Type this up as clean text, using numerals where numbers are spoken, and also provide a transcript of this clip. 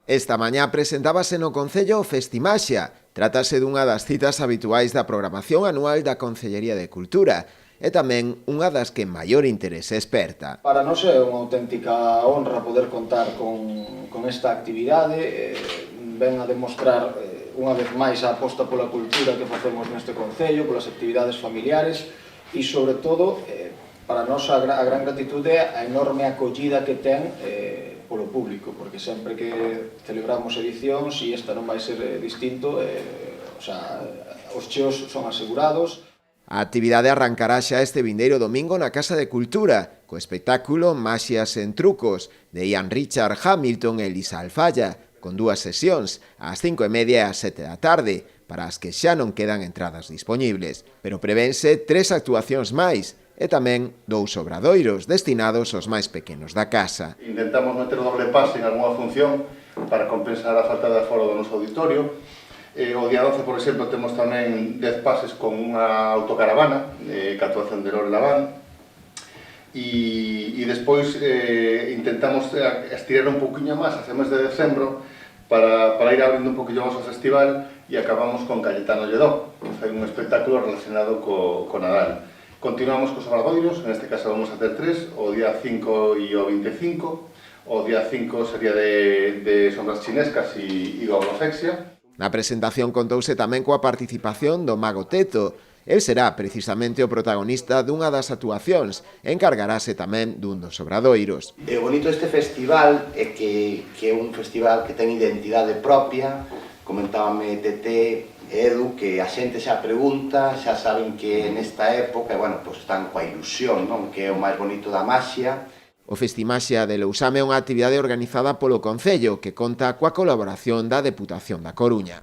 Esta mañá presentábase no Concello o Festimaxa. Trátase dunha das citas habituais da programación anual da Concellería de Cultura e tamén unha das que maior interese esperta. Para nós é unha auténtica honra poder contar con esta actividade. Ven a demostrar unha vez máis a aposta pola cultura que facemos neste Concello, polas actividades familiares e, sobre todo, para nós a gran gratitude é a enorme acollida que ten polo público, porque sempre que celebramos edicións, e esta non vai ser distinto, os cheos son asegurados. A actividade arrancará xa este vindeiro domingo na Casa de Cultura, co espectáculo Maxias en Trucos, de Ian Richard Hamilton e Lisa Alfaya, con dúas sesións, ás 5:30 e ás 7 da tarde, para as que xa non quedan entradas dispoñibles. Pero prevense 3 actuacións máis, e tamén 2 obradoiros destinados aos máis pequenos da casa. Intentamos meter doble pase en algunha función para compensar a falta de aforo do noso auditorio. O día 12, por exemplo, temos tamén 10 pases con unha autocaravana, que actuación de Lore Laván. E despois intentamos estirar un poquinho máis hacia o mes de decembro para ir abrindo un poquinho máis o festival e acabamos con Cayetano Lledó, que fai un espectáculo relacionado co Nadal. Continuamos cos obradoiros, en este caso vamos a ter 3, o día 5 e o 25. O día 5 sería de sombras chinescas e goblofexia. Na presentación contouse tamén coa participación do Mago Teto. El será precisamente o protagonista dunha das actuacións e encargarase tamén dun dos obradoiros. O bonito deste festival é que é un festival que ten identidade propia. Comentábame Tete e Edu que a xente xa pregunta, xa saben que nesta época, están coa ilusión, non? Que é o máis bonito da maxia. O Festimaxa de Lousame é unha actividade organizada polo Concello que conta coa colaboración da Deputación da Coruña.